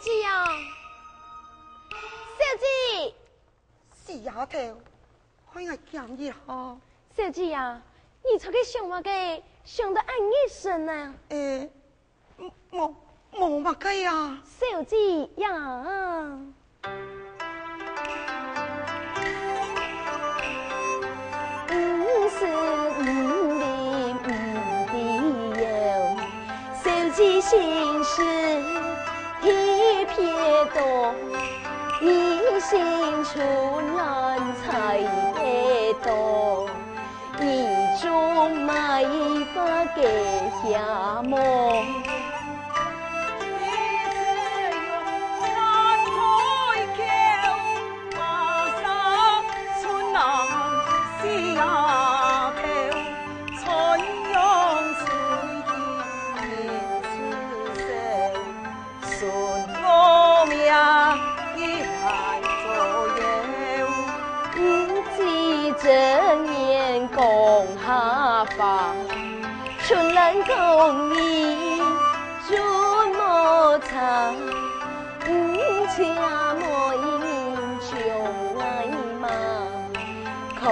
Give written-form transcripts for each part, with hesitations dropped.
姐呀，小姐，死丫头，快来讲一下。小姐呀，你出去想乜嘅？想得暗一声啊？冇乜計啊！小姐呀，是你的有，小姐心事一撇多，一心出难才得多，一种买法给下梦。正言共下法，春兰共意做莫长，家莫因穷来嘛，看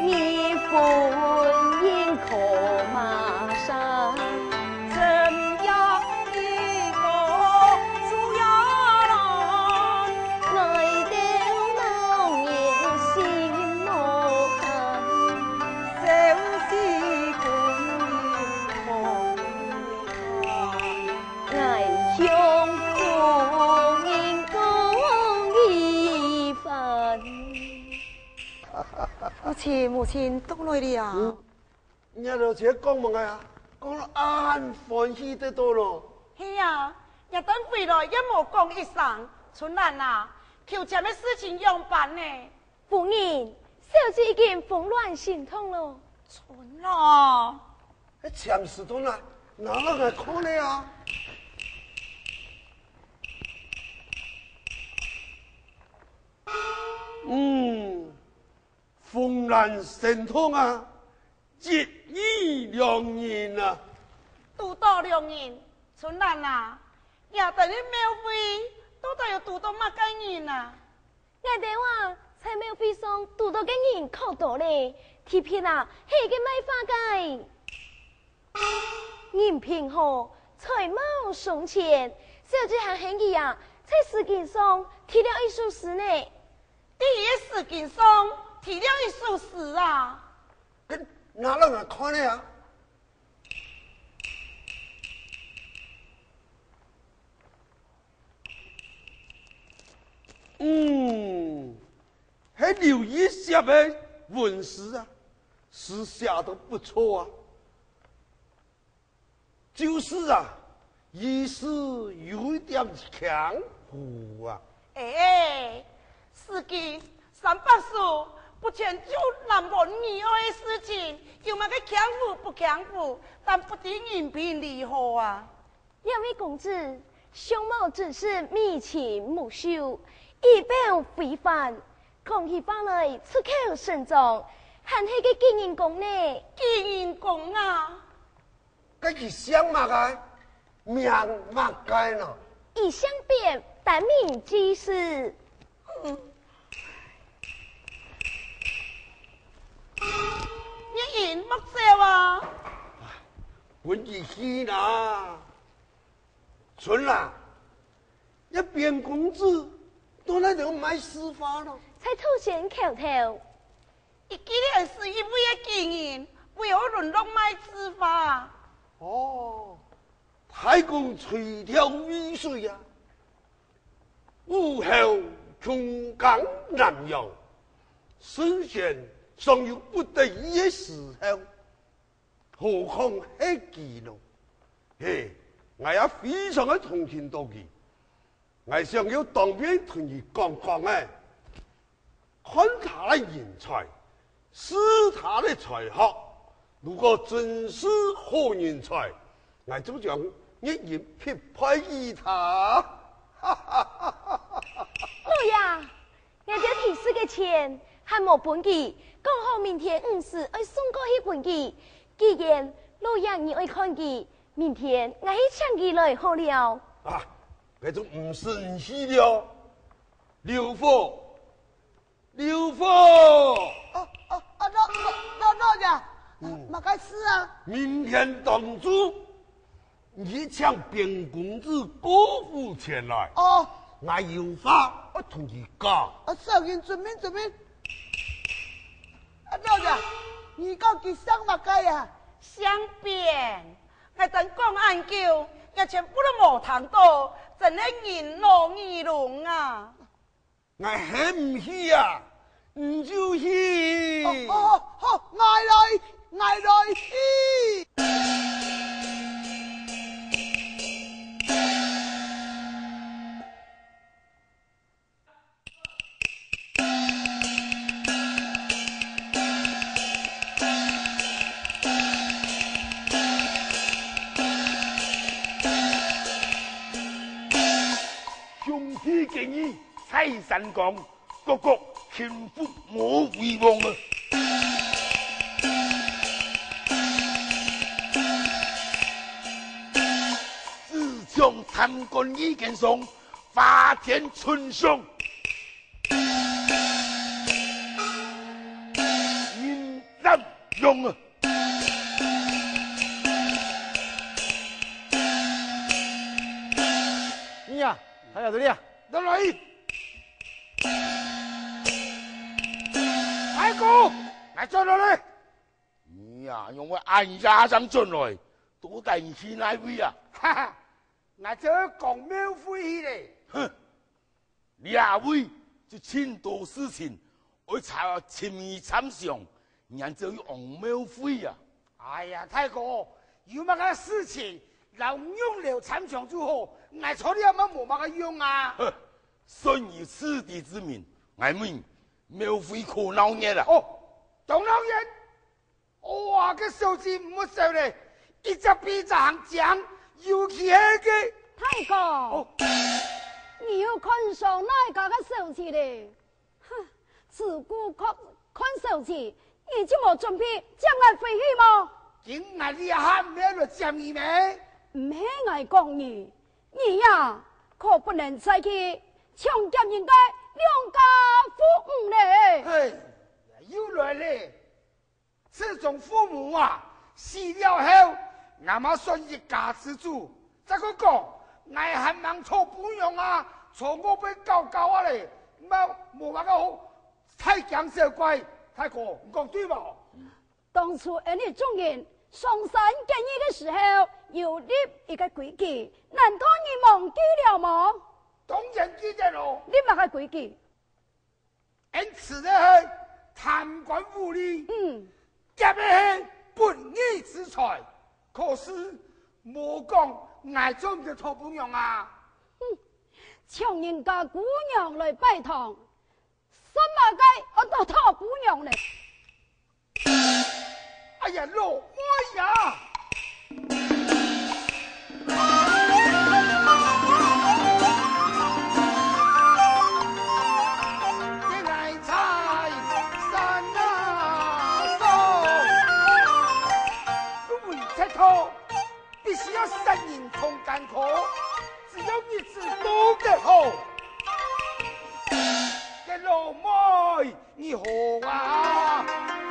你婚姻可马上。母亲到来了。你就且讲乜啊？讲得安欢喜得多咯。是啊，日等回来也无讲一声。春兰啊，求前的事情样办呢？夫人，小姐已经慌乱心痛了。春兰，那前事都来，哪能来看你啊？风兰神通啊，结义良人啊！拄到良人，春兰啊，亚等的庙会都得有拄到乜个人啊？我哋话在庙会上拄到嘅人可多咧，贴片啊，系个卖花街，人品好，才貌双全，小姐还很意啊，在事件上提了一首诗呢。第一事件上提了一首诗啊！跟哪能来看你啊？还刘一写的文诗啊，诗写得不错啊。就是啊，意思有一点强胡啊。事件300首，不全就男男女爱的事情，有乜个强胡不强胡，但不敌人品离合啊。两位公子，相貌真是眉清目秀，仪表非凡，讲起话来出口成章，还是个金银公呢？金银公啊！这是什么个？名乜个呢？以相变，但命即是。你银莫笑啊！本是虚啦，春啦，一边公子都在这买丝花了，才凸显口头。一既然是一位的金银，为何沦落卖丝花？哦，太公垂钓雨水呀，午后穷江南游，身前尚有不得已的时候，何况黑记咯？嘿，我也非常的同情到佢，我想要当面同佢讲讲哎，看他的人才，视他的才学，如果真是好人才，我就将一言匹配于他。老爷，我这提示的钱还没本记，刚好明天5时要送过去本记。既然老爷你爱看记，明天我去抢记来好了。啊，这种唔顺气了。刘火，刘火。老爷，嘛该死啊！明天当主，你请边公子过府前来。哦，我有话我同你讲。少爷准备。老爷，你到吉桑嘛该啊？相变，我等讲安救，也全部都无谈到，真系人老义龙啊！我还唔去啊，唔就去。好，我来去。兄弟建议蔡三公，各国幸福我威望啊！自从参观意见上，发天春上，人人用啊！你呀，还有这里啊？到来，太公，来坐落来。你呀，用我按压上进来，多带你去哪位啊？哈哈，我这讲庙会去嘞。哼，两位就千多事情，我才要亲密参详，人就要红庙会呀。哎呀，太公，有乜个事情，老用了参详就好，我错你有乜冇乜个用啊？哼，顺以此地之名，我们庙会可闹热啦。哦，董老人，哇，个手机唔好笑嘞，一只比一只行讲，尤其系嘅。太公，哦，你要看上哪家嘅手机嘞？哼，自古看手机，你就冇准备将来回去吗？今日你还没落讲你没？唔系我讲你，你呀可不能再去强奸人家良家妇女嘞。哎，又来嘞！这种父母啊，死了后，俺们算一家之主。这个讲，我还蛮错不用啊，错我被搞啊嘞，冇办法好，太强小怪，太哥，你讲对吧？当初俺哋中人上山建议的时候，有立一个规矩，难道你忘记了吗？当然记得咯。你乜个规矩？因此呢，贪官污吏，夹的是本义之财，可是冇讲爱做唔就错不用啊。抢人家姑娘来拜堂，什么该我到讨姑娘嘞？哎呀，老妈呀！你爱财山啊手，如为切头，必须要三人同甘苦，只有日子都得好。这老妹，你好啊，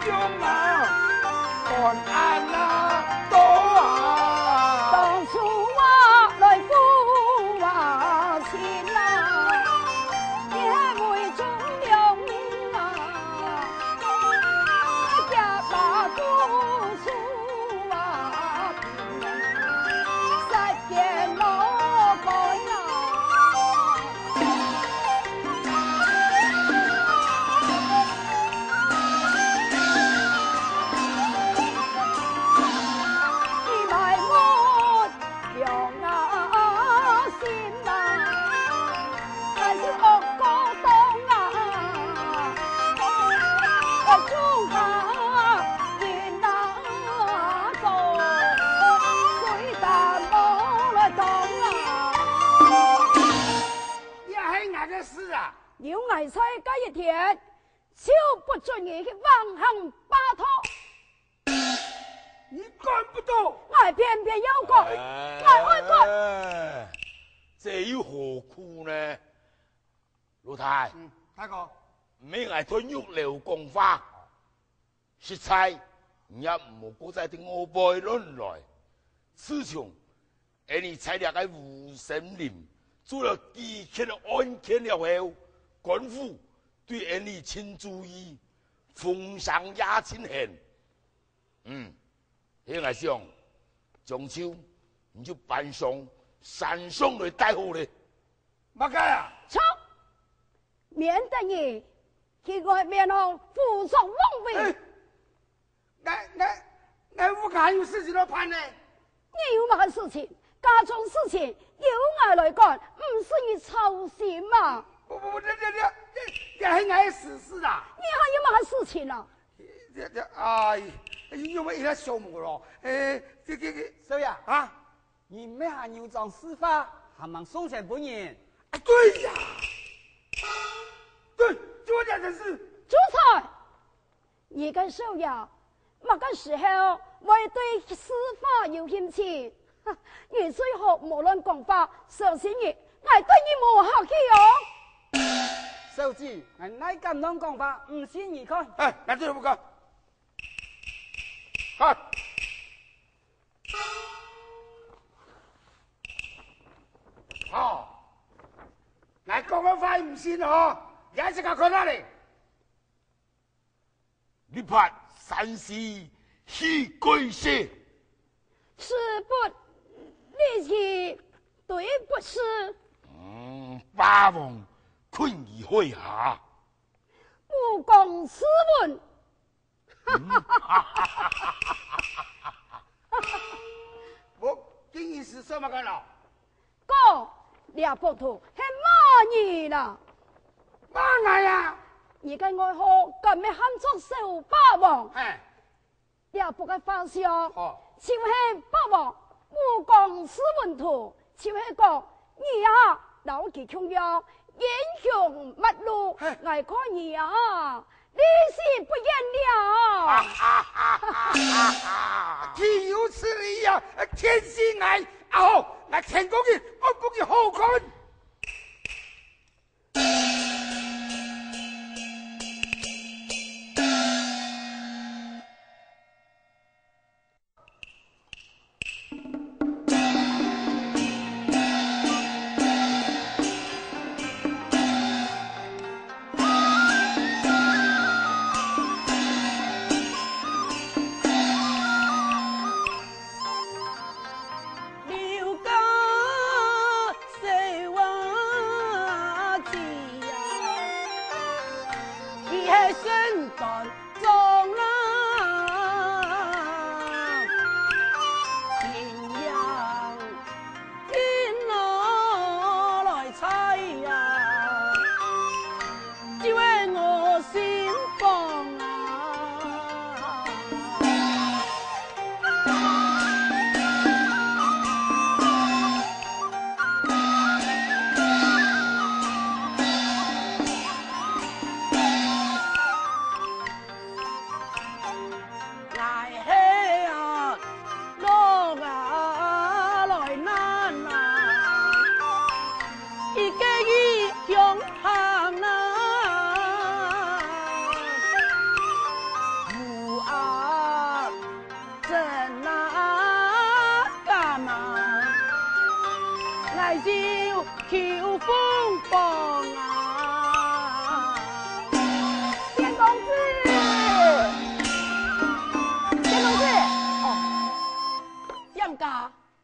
用啊！安安啊，多啊！当初我来负啊亲啊，也为忠良啊，家把付出啊，三天老婆呀。有爱菜这一天，就不准你去妄行巴托。你管不到，我偏偏要讲，我爱讲。这又何苦呢？老太，大哥，唔免挨推玉流讲话，食菜也唔好再听我背论来。自从你采了个吴森林做了几天的案件了后，官府对你请注意，封赏也请严。现在想中秋你就搬上山上来带好嘞。乜解啊？错，免得你去外面哦负重妄为。我屋还有事情要办呢。你有乜事情？家中事情由我来干，唔是你操心嘛？不，这还俺死事啦。你还有乜事情啊？因为伊拉小木咯，少爷啊，你没下牛长司法，还忙送钱本人。对呀，对，就我讲的是。主裁，你跟少爷，乜个时候为对司法有兴趣？你最好无论讲法，小心你，我对你无客气哦。少子，我乃咁样讲法，唔信你看。那这不讲。看。好，来讲个话唔信哦，也是个看哪里？你拍三思虚鬼些，是不立即对不是？霸王困于会下，不讲斯文。我今日是什么干了？讲俩不图系骂你啦，骂我呀！而家爱好咁咩喊作小霸王？俩不嘅方向，就是霸王不讲斯文图，就是讲你啊，老其穷样，英雄末路，爱看你啊！你是不言了。天有此理呀！天心爱好，那天公的，我不给好看。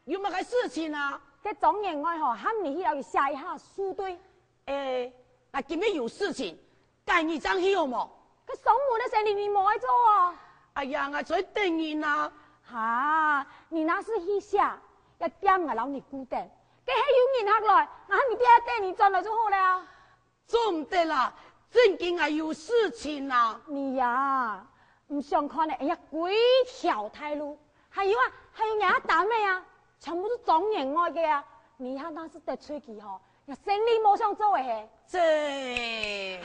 有乜嘅事情啊？这状元我吼喊你去要下一下书队。那今日有事情，带你上去好冇？个守门的生意你冇爱做啊？哎呀，我在等你呢。哈，你那是去下，一点我老你孤单。佢係有人客來，我喊你邊一等你轉來就好了。做唔得啦，正經係有事情啊。你呀，唔想看咧，哎呀，鬼條太路，還有啊，還有人家單位啊，全部都狀元愛嘅啊。你看那是得吹氣吼，人生意冇想做嘅。這，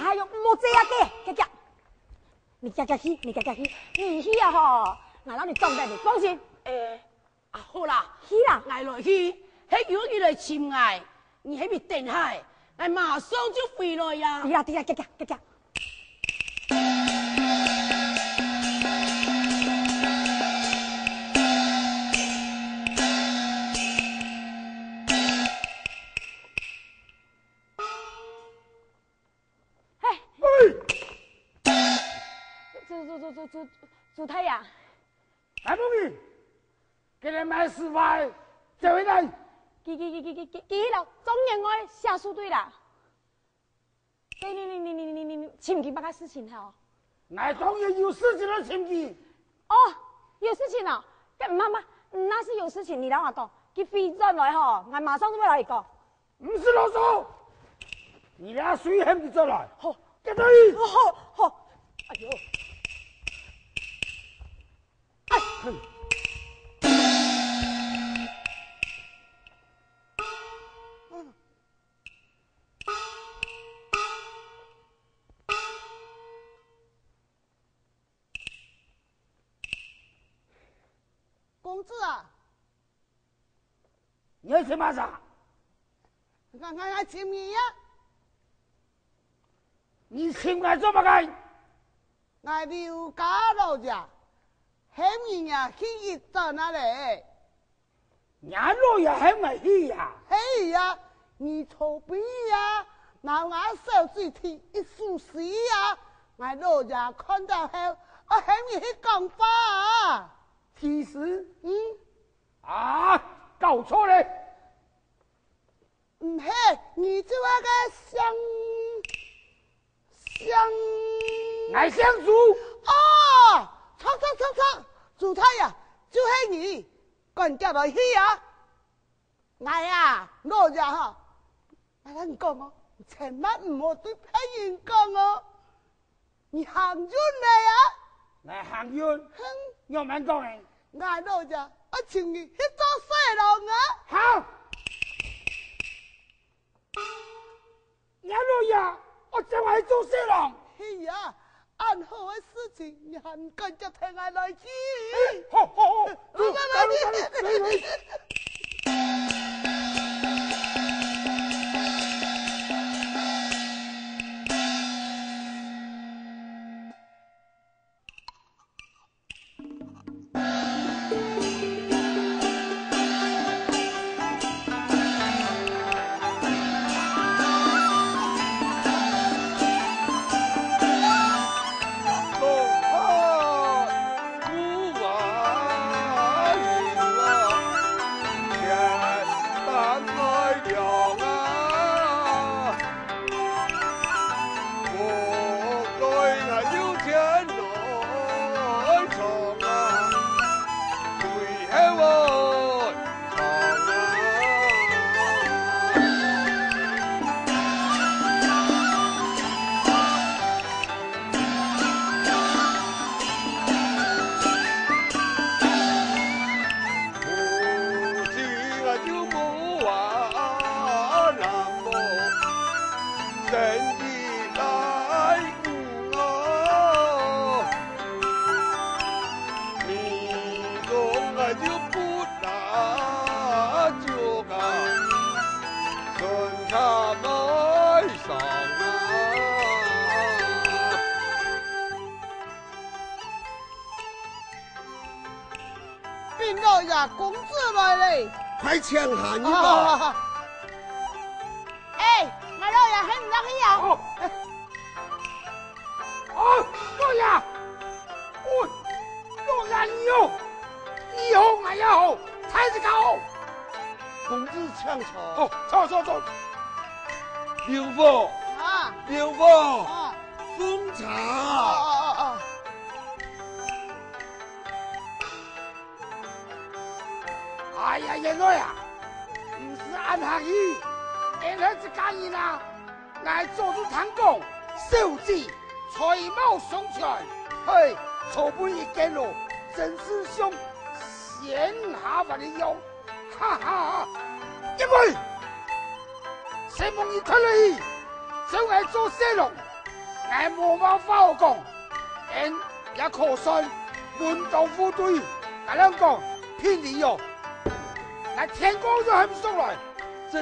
還有冇這樣嘅，夾，你夾去，你去啊吼，我老你裝得你放心。好啦，去啦，來來去。迄有佢嚟潛崖，你还没等下，俺马上就回来呀！对呀，夹。朱太阳，来不比，给你买4块，这位来。记了，中年我下属队啦。你，请记把个事情哈。俺当然有事情了，请记。哦，有事情啊？妈妈，那是有事情，你让我讲，佢飞转来哈，俺马上就会来讲。不是啰嗦，你俩谁喊你走来？好，给他好，哎呦。公子啊，你要去嘛啥？俺请你呀！你请俺做么干？俺刘家老家，喊你呀去一到那里？俺老爷还没去呀？嘿呀，你臭逼呀！拿俺手机提一数死呀！俺老家看到后，我喊你去讲话啊！提示？啊，搞错了。嘿，你这个俺相主。哦，错，主太呀，就是你，赶叫来去呀！俺呀，老家哈，俺跟你讲哦，千万唔好对别人讲哦。你行运来呀？俺行运，要蛮讲的。俺老家，我请你去做细路啊！好。俺老爷，我正来做细路。嘿呀，安好的事情，你还跟着听俺来去。好，来。公子来了，快抢下你吧！吧！哎，俺老爷喊你那个呀！老爷，老爷你好，俺也好，才是好。公子抢茶。走。刘峰啊，刘峰奉茶。哎呀，爷老呀，不是按下去，俺儿子干人啊，俺做出堂工，手机才貌双全，嘿，错本一见咯，真是想闲下法的用，哈哈！因为谁梦一出来，就爱做西龙，俺冇办法好讲，俺也可算门当户对，俺两个骗你哟。那天光就喊不上来，这，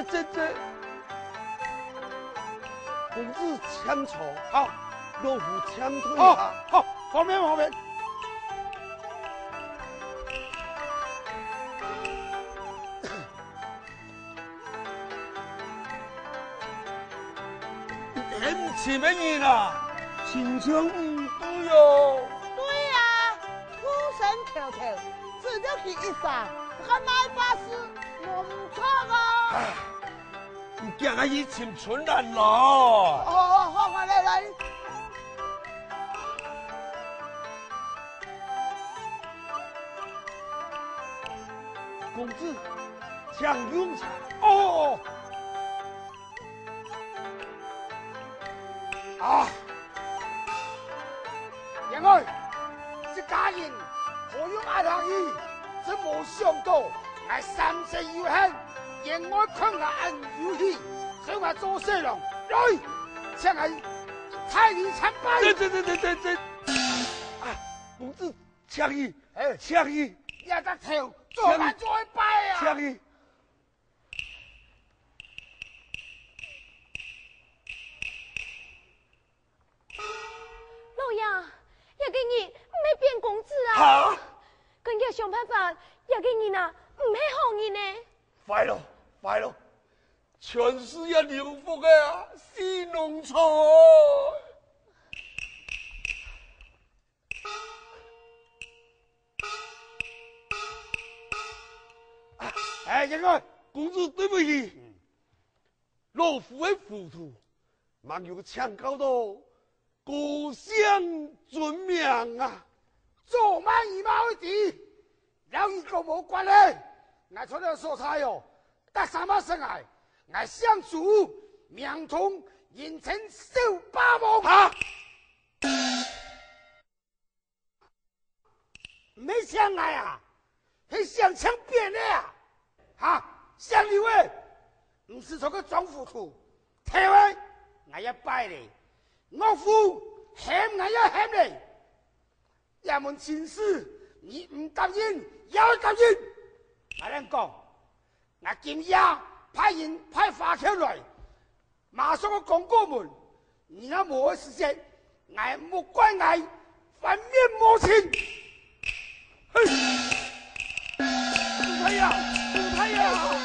公子请坐。好，老夫请退好，下。好，方便方便。天气乜嘢啊？情况唔对哟。对呀，土生条条，只要去一撒，还买巴士，我唔错啊。你惊阿姨请春兰咯？哦，好，来。公子，请用餐。哦。啊！杨儿，这家人何用爱堂意？真冇想到，俺三世有幸，让我看下俺有喜，所以我做事郎来，请俺彩礼参拜。这！啊，公子，请你，请你，也得头做俺再拜啊！请你。老爷，要给你唔系变公子啊！好，更要想办法，要给你呐，唔系好人呢。快咯！全是要留福的啊，是农村。杨儿，公子对不起，老夫的糊涂，望有请教到故乡尊名啊！做满一毛地，有一个冇关系。俺出了蔬菜哟，得什么生来？俺想煮命通人称小霸王。啊！没想来啊，是想抢别的啊！哈，想你喂，不是说个装糊涂，台湾俺要拜你，我父喊俺要喊你，衙门情事你唔答应，要答应。我能讲，我今夜派华侨来，马上个广告门，你那冇时间，我莫怪我反面无情。嘿，朱太呀！